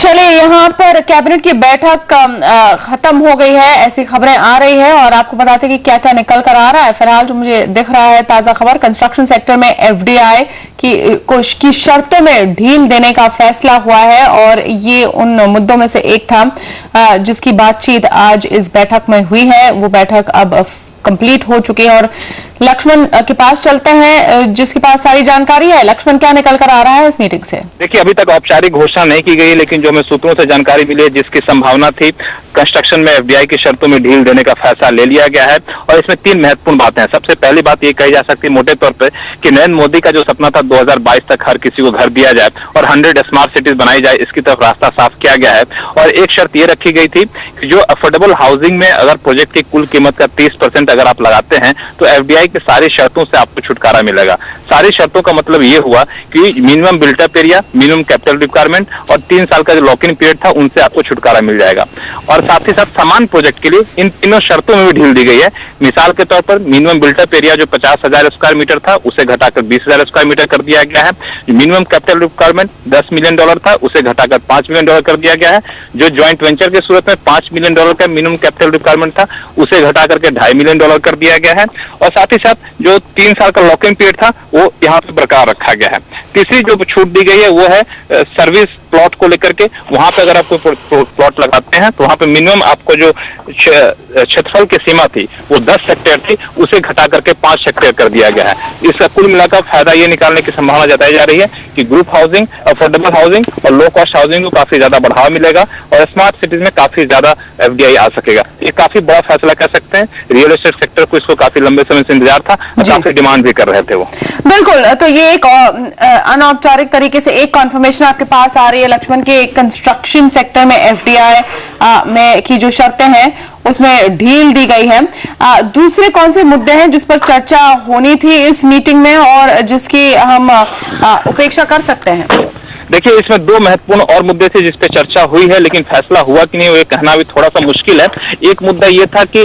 चलिए, यहाँ पर कैबिनेट की बैठक खत्म हो गई है, ऐसी खबरें आ रही है और आपको बताते हैं कि क्या क्या निकल कर आ रहा है। फिलहाल जो मुझे दिख रहा है ताजा खबर, कंस्ट्रक्शन सेक्टर में एफडीआई की शर्तों में ढील देने का फैसला हुआ है और ये उन मुद्दों में से एक था जिसकी बातचीत आज इस बैठक में हुई है। वो बैठक अब कंप्लीट हो चुकी है और लक्ष्मण के पास चलते हैं जिसके पास सारी जानकारी है। लक्ष्मण, क्या निकल कर आ रहा है इस मीटिंग से? देखिए, अभी तक औपचारिक घोषणा नहीं की गई, लेकिन जो हमें सूत्रों से जानकारी मिली है, जिसकी संभावना थी, कंस्ट्रक्शन में एफडीआई की शर्तों में ढील देने का फैसला ले लिया गया है। और इसमें 3 महत्वपूर्ण बातें हैं। सबसे पहली बात ये कही जा सकती है मोटे तौर पर कि नरेंद्र मोदी का जो सपना था 2022 तक हर किसी को घर दिया जाए और 100 स्मार्ट सिटीज बनाई जाए, इसकी तरफ रास्ता साफ किया गया है। और एक शर्त ये रखी गई थी कि जो अफोर्डेबल हाउसिंग में अगर प्रोजेक्ट की कुल कीमत का 30% अगर आप लगाते हैं तो एफडीआई की सारी शर्तों से आपको छुटकारा मिलेगा। सारी शर्तों का मतलब ये हुआ कि minimum built up area, minimum capital requirement और 3 साल का जो लॉक इन पीरियड था, उनसे आपको छुटकारा मिल जाएगा। और साथ ही साथ समान प्रोजेक्ट के लिए इन तीनों शर्तों में भी ढील दी गई है। मिसाल के तौर पर मिनिमम बिल्टअप एरिया जो 50,000 स्क्वायर मीटर था, उसे घटाकर 20,000 स्क्वायर मीटर कर दिया गया है। मिनिमम कैपिटल रिक्वायरमेंट $10 मिलियन था, उसे घटाकर $5 मिलियन कर दिया गया है। जो ज्वाइंट वेंचर की सूरत में $5 मिलियन का मिनिमम कैपिटल रिक्वायरमेंट था, उसे घटाकर के $2.5 मिलियन कर दिया गया है। और साथ ही साथ जो 3 साल का लॉक इन पीरियड था, वो यहाँ पे बरकरार रखा गया है। तीसरी जो छूट दी गई है वो है सर्विस प्लॉट को लेकर के। वहां पे अगर आप कोई प्लॉट लगाते हैं तो वहां पे मिनिमम आपको जो क्षेत्रफल की सीमा थी वो 10 हेक्टेयर थी, उसे घटा करके 5 हेक्टेयर कर दिया गया है। इसका कुल मिलाकर फायदा ये निकालने की संभावना जताई जा रही है कि ग्रुप हाउसिंग, अफोर्डेबल हाउसिंग और लो कॉस्ट हाउसिंग को काफी ज्यादा बढ़ावा मिलेगा और स्मार्ट सिटीज में काफी ज्यादा एफडीआई आ सकेगा। ये काफी बड़ा फैसला कह सकते हैं। रियल एस्टेट सेक्टर को इसको काफी लंबे समय से इंतजार था और काफी डिमांड भी कर रहे थे वो। बिल्कुल, तो ये एक अनौपचारिक तरीके से एक कॉन्फर्मेशन आपके पास आ रही है लक्ष्मण के कंस्ट्रक्शन सेक्टर में एफडीआई में की जो शर्तें हैं उसमें ढील दी गई है। दूसरे कौन से मुद्दे हैं जिस पर चर्चा होनी थी इस मीटिंग में और जिसकी हम उपेक्षा कर सकते हैं? देखिए, इसमें 2 महत्वपूर्ण और मुद्दे थे जिस पे चर्चा हुई है, लेकिन फैसला हुआ कि नहीं वो कहना भी थोड़ा सा मुश्किल है। एक मुद्दा ये था कि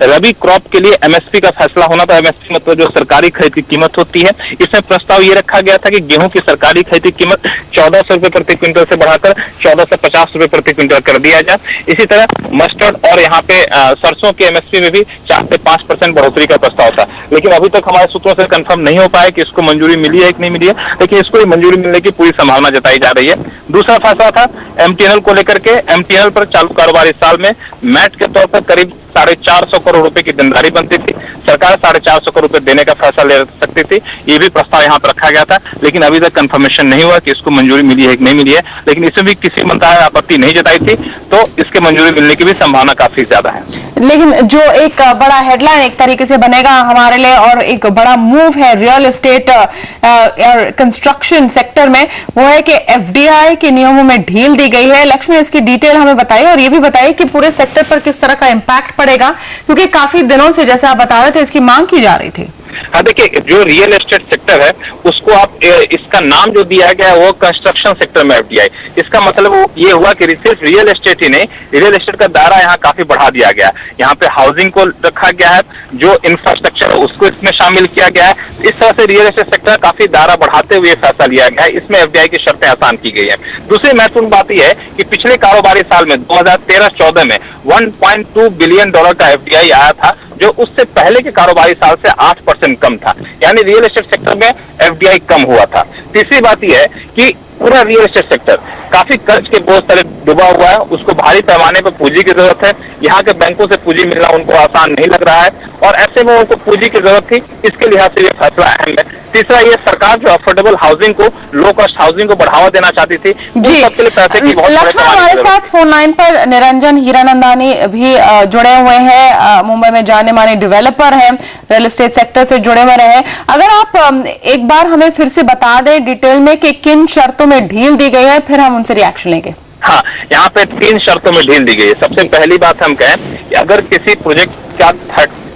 रबी क्रॉप के लिए एमएसपी का फैसला होना था। एमएसपी मतलब जो सरकारी खरीद की कीमत होती है। इसमें प्रस्ताव ये रखा गया था कि गेहूं की सरकारी खरीद की कीमत 1400 रुपए प्रति क्विंटल से बढ़ाकर 1450 रुपए प्रति क्विंटल कर दिया जाए। इसी तरह मस्टर्ड और यहाँ पे सरसों की एमएसपी में भी 4 से 5% बढ़ोतरी का प्रस्ताव था, लेकिन अभी तक हमारे सूत्रों से कंफर्म नहीं हो पाया कि इसको मंजूरी मिली है कि नहीं मिली है, लेकिन इसको मंजूरी मिलने की पूरी संभावना जताई जा रही है। दूसरा फैसला था एमटीएनएल को लेकर के। एमटीएनएल पर चालू कारोबारी साल में मैट के तौर पर करीब 450 करोड़ रुपए की देनदारी बनती थी। सरकार 450 करोड़ रुपए देने का फैसला ले सकती थी। ये भी प्रस्ताव यहाँ पर रखा गया था, लेकिन अभी तक कंफर्मेशन नहीं हुआ कि इसको मंजूरी मिली है कि नहीं मिली है। लेकिन इसमें भी किसी मंत्रालय ने आपत्ति नहीं जताई थी, तो इसके मंजूरी मिलने की भी संभावना काफी ज्यादा है। लेकिन जो एक बड़ा हेडलाइन एक तरीके से बनेगा हमारे लिए और एक बड़ा मूव है रियल एस्टेट और कंस्ट्रक्शन सेक्टर में, वो है कि एफडीआई के नियमों में ढील दी गई है। लक्ष्मण, इसकी डिटेल हमें बताइए और ये भी बताइए कि पूरे सेक्टर पर किस तरह का इंपैक्ट पड़ेगा, क्योंकि काफी दिनों से जैसे आप बता रहे थे इसकी मांग की जा रही थी। हाँ, देखिए, जो रियल एस्टेट सेक्टर है उसको आप इसका नाम जो दिया गया है वो कंस्ट्रक्शन सेक्टर में एफडीआई। इसका मतलब ये हुआ कि सिर्फ रियल एस्टेट ही नहीं, रियल एस्टेट का दायरा यहाँ काफी बढ़ा दिया गया है। यहाँ पे हाउसिंग को रखा गया है, जो इंफ्रास्ट्रक्चर है उसको इसमें शामिल किया गया है। इस तरह से रियल एस्टेट सेक्टर काफी दायरा बढ़ाते हुए फैसला लिया गया है। इसमें एफडीआई की शर्तें आसान की गई है। दूसरी महत्वपूर्ण बात यह है कि पिछले कारोबारी साल में 2013-14 में $1.2 बिलियन का एफडीआई आया था, जो उससे पहले के कारोबारी साल से 8% कम था। यानी रियल एस्टेट सेक्टर में एफडीआई कम हुआ था। तीसरी बात यह है कि पूरा रियल एस्टेट सेक्टर काफी कर्ज के बोझ तले डूबा हुआ है। उसको भारी पैमाने पर पूंजी की जरूरत है। यहाँ के बैंकों से पूंजी मिलना उनको आसान नहीं लग रहा है और ऐसे में उनको पूंजी की जरूरत थी। इसके लिहाज से ये फैसला अहम है। तीसरा, ये सरकार जो अफोर्डेबल हाउसिंग को, लो कॉस्ट हाउसिंग को बढ़ावा देना चाहती थी, सबके लिए पैसे की बहुत लक्ष्मण, हमारे साथ फोन लाइन पर निरंजन हीरानंदानी भी जुड़े हुए हैं। मुंबई में जाने माने डेवलपर हैं, रियल एस्टेट सेक्टर से जुड़े हुए रहे। अगर आप एक बार हमें फिर से बता दें डिटेल में कि किन शर्तों में ढील दी गई है, फिर हम उनसे रिएक्शन लेंगे। हाँ, यहाँ पे 3 शर्तों में ढील दी गई है। सबसे पहली बात हम कहें कि अगर किसी प्रोजेक्ट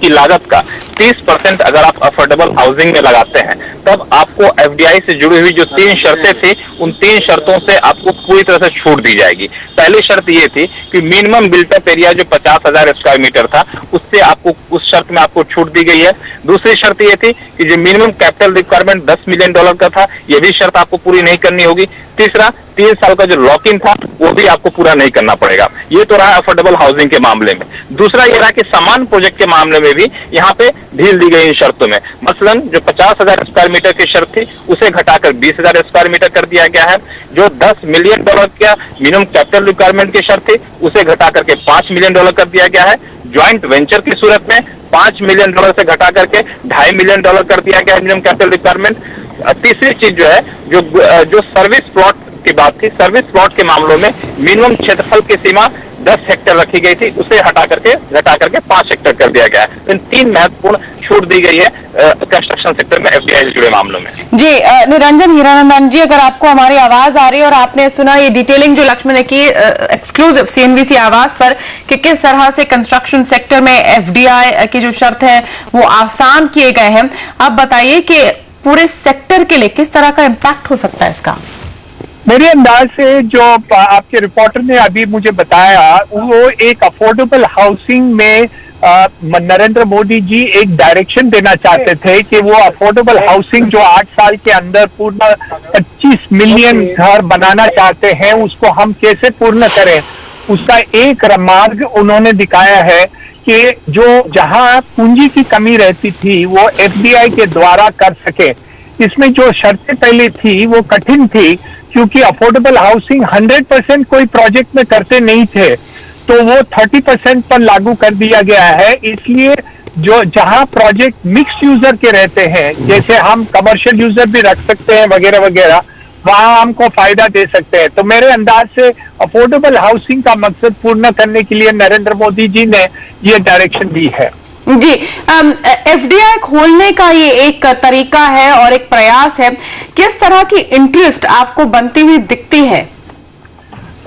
की लागत का 30% अगर आप अफोर्डेबल हाउसिंग में लगाते हैं, तब आपको एफडीआई से जुड़ी हुई जो 3 शर्तें थी, उन 3 शर्तों से आपको पूरी तरह से छूट दी जाएगी। पहली शर्त ये थी कि मिनिमम बिल्टअप एरिया जो 50,000 स्क्वायर मीटर था, उससे आपको, उस शर्त में आपको छूट दी गई है। दूसरी शर्त ये थी कि जो मिनिमम कैपिटल रिक्वायरमेंट $10 मिलियन का था, ये भी शर्त आपको पूरी नहीं करनी होगी। तीसरा, 3 साल का जो लॉक इन था वो भी आपको पूरा नहीं करना पड़ेगा। ये तो रहा अफोर्डेबल हाउसिंग के मामले में। दूसरा ये रहा कि समान प्रोजेक्ट के मामले में भी यहाँ पे ढील दी गई इन शर्तों में। मसलन जो 50,000 स्क्वायर मीटर की शर्त थी उसे घटाकर 20,000 स्क्वायर मीटर कर दिया गया है। जो $10 मिलियन का मिनिमम कैपिटल रिक्वायरमेंट की शर्त थी उसे घटा करके $5 मिलियन कर दिया गया है। ज्वाइंट वेंचर की सूरत में $5 मिलियन से घटा करके $2.5 मिलियन कर दिया गया है मिनिमम कैपिटल रिक्वायरमेंट। तीसरी चीज जो है जो सर्विस प्लॉट की बात थी, सर्विस प्लॉट के मामलों में मिनिमम क्षेत्रफल की सीमा 10 हेक्टेयर रखी गई थी, उसे घटा करके 5 हेक्टेयर कर दिया गया है। इन 3 महत्वपूर्ण छूट दी गई है कंस्ट्रक्शन सेक्टर में एफडीआई से जुड़े मामलों में। जी निरंजन हीरानंदन जी, अगर आपको हमारी आवाज आ रही है और आपने सुना ये डिटेलिंग जो लक्ष्मण ने की एक्सक्लूसिव सीएनबीसी आवाज पर कि किस तरह से कंस्ट्रक्शन सेक्टर में एफडीआई की जो शर्त है वो आसान किए गए हैं, आप बताइए कि पूरे सेक्टर के लिए किस तरह का इम्पैक्ट हो सकता है इसका? मेरे अंदाज से जो आपके रिपोर्टर ने अभी मुझे बताया वो एक अफोर्डेबल हाउसिंग में नरेंद्र मोदी जी एक डायरेक्शन देना चाहते थे कि वो अफोर्डेबल हाउसिंग जो 8 साल के अंदर पूर्ण 25 मिलियन घर बनाना चाहते हैं उसको हम कैसे पूर्ण करें, उसका एक मार्ग उन्होंने दिखाया है कि जो जहां पूंजी की कमी रहती थी वो एफडीआई के द्वारा कर सके। इसमें जो शर्तें पहले थी वो कठिन थी क्योंकि अफोर्डेबल हाउसिंग 100% कोई प्रोजेक्ट में करते नहीं थे, तो वो 30% पर लागू कर दिया गया है। इसलिए जो जहां प्रोजेक्ट मिक्स यूजर के रहते हैं, जैसे हम कमर्शियल यूजर भी रख सकते हैं वगैरह वगैरह, वहां हमको फायदा दे सकते हैं। तो मेरे अंदाज से अफोर्डेबल हाउसिंग का मकसद पूर्ण करने के लिए नरेंद्र मोदी जी ने ये डायरेक्शन दी है। जी एफडीआई खोलने का ये एक तरीका है और एक प्रयास है, किस तरह की इंटरेस्ट आपको बनती हुई दिखती है?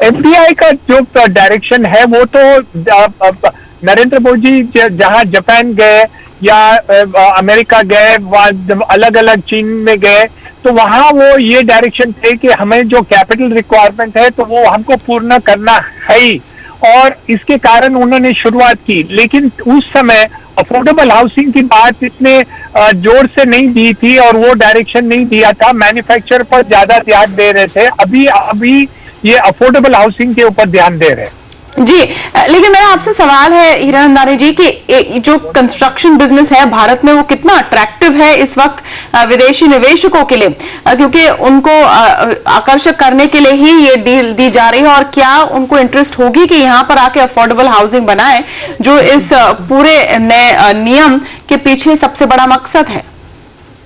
एफडीआई का जो डायरेक्शन है वो तो नरेंद्र मोदी जहां जापान गए या अमेरिका गए, अलग अलग चीन में गए, तो वहां वो ये डायरेक्शन थे कि हमें जो कैपिटल रिक्वायरमेंट है तो वो हमको पूर्ण करना है ही, और इसके कारण उन्होंने शुरुआत की। लेकिन उस समय अफोर्डेबल हाउसिंग की बात इतने जोर से नहीं दी थी और वो डायरेक्शन नहीं दिया था, मैन्युफैक्चर पर ज्यादा ध्यान दे रहे थे। अभी ये अफोर्डेबल हाउसिंग के ऊपर ध्यान दे रहे हैं। जी लेकिन मेरा आपसे सवाल है हीरानंदानी जी कि जो कंस्ट्रक्शन बिजनेस है भारत में वो कितना अट्रैक्टिव है इस वक्त विदेशी निवेशकों के लिए, क्योंकि उनको आकर्षक करने के लिए ही ये डील दी जा रही है, और क्या उनको इंटरेस्ट होगी कि यहाँ पर आके अफोर्डेबल हाउसिंग बनाए जो इस पूरे नए नियम के पीछे सबसे बड़ा मकसद है?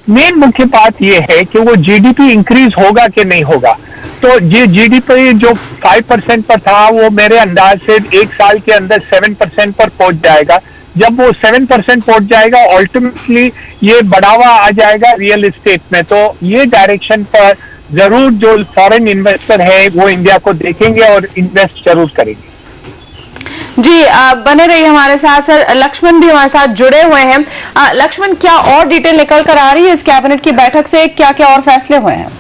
मेन मुख्य बात यह है कि वो जीडीपी इंक्रीज होगा कि नहीं होगा। तो ये जीडीपी जो 5% पर था वो मेरे अंदाज से 1 साल के अंदर 7% पर पहुंच जाएगा। जब वो 7% पहुंच जाएगा अल्टीमेटली ये बढ़ावा आ जाएगा रियल एस्टेट में। तो ये डायरेक्शन पर जरूर जो फॉरेन इन्वेस्टर है वो इंडिया को देखेंगे और इन्वेस्ट जरूर करेंगे। जी बने रहिए हमारे साथ। सर लक्ष्मण भी हमारे साथ जुड़े हुए हैं। लक्ष्मण, क्या और डिटेल निकल कर आ रही है इस कैबिनेट की बैठक से, क्या क्या और फैसले हुए हैं?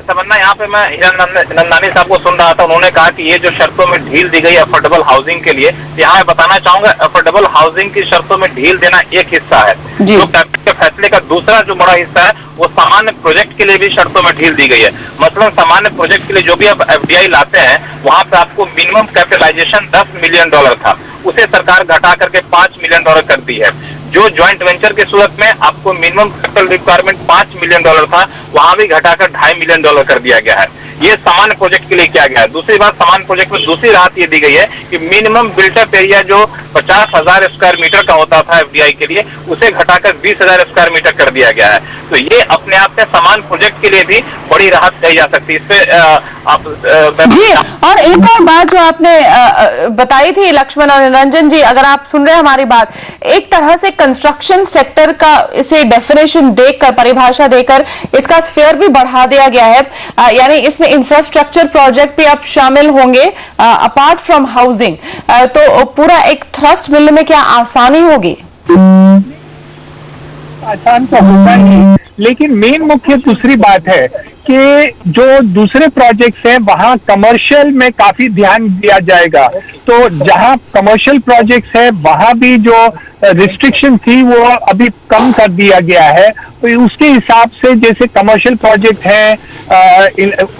तमन्ना, यहाँ पे मैं हीरानंदानी साहब को सुन रहा था, उन्होंने कहा कि ये जो शर्तों में ढील दी गई अफोर्डेबल हाउसिंग के लिए, यहाँ मैं बताना चाहूंगा अफोर्डेबल हाउसिंग की शर्तों में ढील देना एक हिस्सा है। जो कैबिनेट के फैसले का दूसरा जो बड़ा हिस्सा है वो सामान्य प्रोजेक्ट के लिए भी शर्तों में ढील दी गई है। मतलब सामान्य प्रोजेक्ट के लिए जो भी आप एफडीआई लाते हैं वहां पे आपको मिनिमम कैपिटलाइजेशन $10 मिलियन था, उसे सरकार घटा करके $5 मिलियन कर दी है। जो ज्वाइंट वेंचर की सूरत में आपको मिनिमम कैपिटल रिक्वायरमेंट $5 मिलियन था, वहां भी घटाकर $2.5 मिलियन कर दिया गया है। ये सामान्य प्रोजेक्ट के लिए किया गया है। दूसरी बात, सामान्य प्रोजेक्ट में दूसरी राहत ये दी गई है कि मिनिमम बिल्टअप एरिया जो 50,000 स्क्वायर मीटर का होता था एफडीआई के लिए, उसे घटाकर 20,000 स्क्वायर मीटर कर दिया गया है। तो ये अपने आप में सामान्य प्रोजेक्ट के लिए भी बड़ी राहत कही जा सकती है। इस पे आप जी, और एक और बात जो आपने बताई थी लक्ष्मण और निरंजन जी, अगर आप सुन रहे हैं हमारी बात, एक तरह से कंस्ट्रक्शन सेक्टर का इसे डेफिनेशन देकर, परिभाषा देकर इसका स्फीयर भी बढ़ा दिया गया है, यानी इसमें इंफ्रास्ट्रक्चर प्रोजेक्ट भी अब शामिल होंगे अपार्ट फ्रॉम हाउसिंग। तो पूरा एक थ्रस्ट मिलने में क्या आसानी होगी? आसान तो होगा ही, लेकिन मेन मुख्य दूसरी बात है आपके जो दूसरे प्रोजेक्ट्स हैं वहां कमर्शियल में काफी ध्यान दिया जाएगा। तो जहां कमर्शियल प्रोजेक्ट्स है वहां भी जो रिस्ट्रिक्शन थी वो अभी कम कर दिया गया है। तो उसके हिसाब से जैसे कमर्शियल प्रोजेक्ट है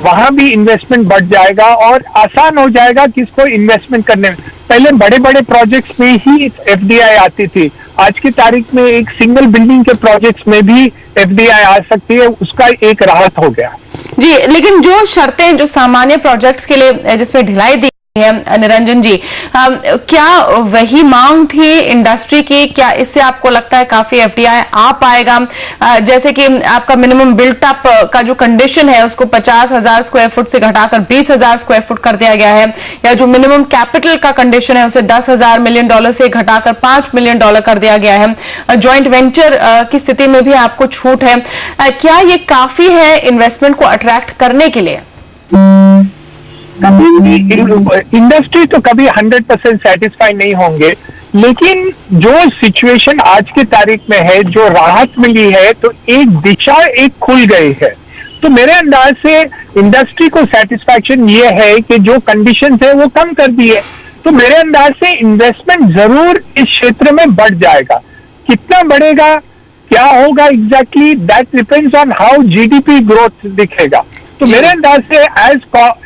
वहां भी इन्वेस्टमेंट बढ़ जाएगा और आसान हो जाएगा किसको इन्वेस्टमेंट करने में। पहले बड़े बड़े प्रोजेक्ट्स में ही एफडीआई आती थी, आज की तारीख में एक सिंगल बिल्डिंग के प्रोजेक्ट्स में भी एफडीआई आ सकती है, उसका एक राहत हो गया। जी, लेकिन जो शर्तें जो सामान्य प्रोजेक्ट्स के लिए जिसमें ढिलाई दी है निरंजन जी, क्या वही मांग थी इंडस्ट्री की? क्या इससे आपको लगता है काफी एफडीआई आ पाएगा? जैसे कि आपका मिनिमम बिल्ट अप का जो कंडीशन है उसको 50,000 स्क्वायर फुट से घटाकर 20,000 स्क्वायर फुट कर दिया गया है, या जो मिनिमम कैपिटल का कंडीशन है उसे $10,000 मिलियन से घटाकर $5 मिलियन कर दिया गया है। जॉइंट वेंचर की स्थिति में भी आपको छूट है। क्या ये काफी है इन्वेस्टमेंट को अट्रैक्ट करने के लिए? इंडस्ट्री तो कभी 100% सेटिस्फाई नहीं होंगे, लेकिन जो सिचुएशन आज की तारीख में है, जो राहत मिली है, तो एक दिशा एक खुल गई है। तो मेरे अंदाज से इंडस्ट्री को सेटिस्फैक्शन ये है कि जो कंडीशंस है वो कम कर दी है। तो मेरे अंदाज से इन्वेस्टमेंट जरूर इस क्षेत्र में बढ़ जाएगा। कितना बढ़ेगा, क्या होगा exactly, that depends on how GDP growth दिखेगा। तो मेरे अंदाज से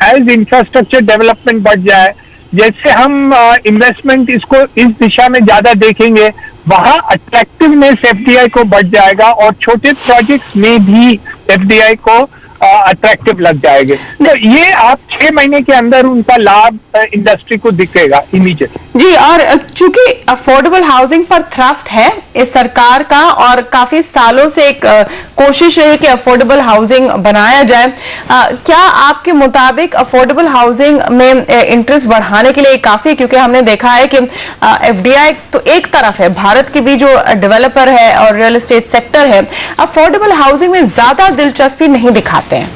एज इंफ्रास्ट्रक्चर डेवलपमेंट बढ़ जाए, जैसे हम इन्वेस्टमेंट इसको इस दिशा में ज्यादा देखेंगे, वहां अट्रैक्टिवनेस एफडीआई को बढ़ जाएगा और छोटे प्रोजेक्ट्स में भी एफडीआई को अट्रैक्टिव लग जाएंगे। तो ये आप 6 महीने के अंदर उनका लाभ इंडस्ट्री को दिखेगा इमीडिएट। जी, और चूंकि अफोर्डेबल हाउसिंग पर थ्रस्ट है इस सरकार का और काफी सालों से एक कोशिश है कि अफोर्डेबल हाउसिंग बनाया जाए, क्या आपके मुताबिक अफोर्डेबल हाउसिंग में इंटरेस्ट बढ़ाने के लिए काफी? क्योंकि हमने देखा है कि एफडीआई तो एक तरफ है, भारत की भी जो डेवलपर है और रियल एस्टेट सेक्टर है अफोर्डेबल हाउसिंग में ज्यादा दिलचस्पी नहीं दिखाते हैं।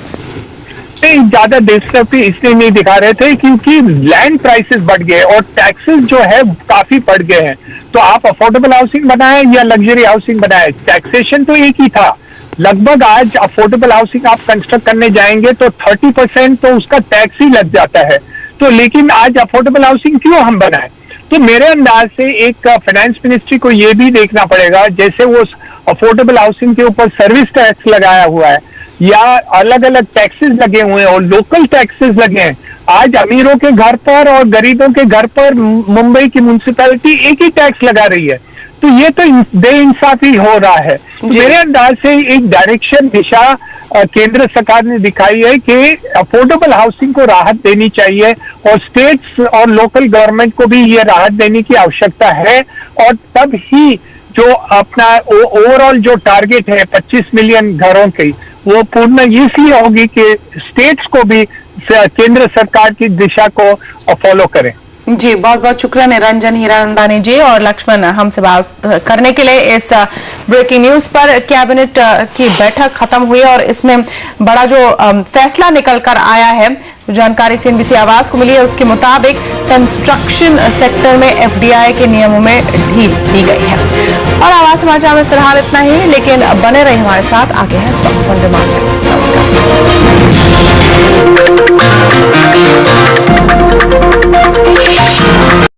ज्यादा दिलचस्पी इसलिए नहीं दिखा रहे थे क्योंकि लैंड प्राइसेस बढ़ गए और टैक्सेस जो है काफी बढ़ गए हैं। तो आप अफोर्डेबल हाउसिंग बनाए या लग्जरी हाउसिंग बनाए, टैक्सेशन तो एक ही था। लगभग आज अफोर्डेबल हाउसिंग आप कंस्ट्रक्ट करने जाएंगे तो 30% तो उसका टैक्स ही लग जाता है। तो लेकिन आज अफोर्डेबल हाउसिंग क्यों हम बनाए? तो मेरे अंदाज से एक फाइनेंस मिनिस्ट्री को ये भी देखना पड़ेगा, जैसे वो अफोर्डेबल हाउसिंग के ऊपर सर्विस टैक्स लगाया हुआ है या अलग अलग टैक्सेस लगे हुए हैं और लोकल टैक्सेस लगे हैं। आज अमीरों के घर पर और गरीबों के घर पर मुंबई की म्युनिसिपैलिटी एक ही टैक्स लगा रही है। तो ये तो बेइंसाफी हो रहा है। तो मेरे अंदाज से एक डायरेक्शन दिशा केंद्र सरकार ने दिखाई है कि अफोर्डेबल हाउसिंग को राहत देनी चाहिए और स्टेट्स और लोकल गवर्नमेंट को भी ये राहत देने की आवश्यकता है। और तब ही जो अपना ओवरऑल जो टारगेट है 25 मिलियन घरों की, वो पूर्ण इसलिए होगी कि स्टेट्स को भी केंद्र सरकार की दिशा को फॉलो करें। जी, बहुत बहुत शुक्रिया निरंजन हीरानंदानी जी और लक्ष्मण हमसे बात करने के लिए। इस ब्रेकिंग न्यूज पर कैबिनेट की बैठक खत्म हुई और इसमें बड़ा जो फैसला निकल कर आया है, जानकारी सीएनबीसी आवाज को मिली है, उसके मुताबिक कंस्ट्रक्शन सेक्टर में एफडीआई के नियमों में ढील दी गई है। और आवाज समाचार में फिलहाल इतना ही, लेकिन बने रहिए हमारे साथ। आगे है स्टॉक्स ऑन डिमांड। नमस्कार।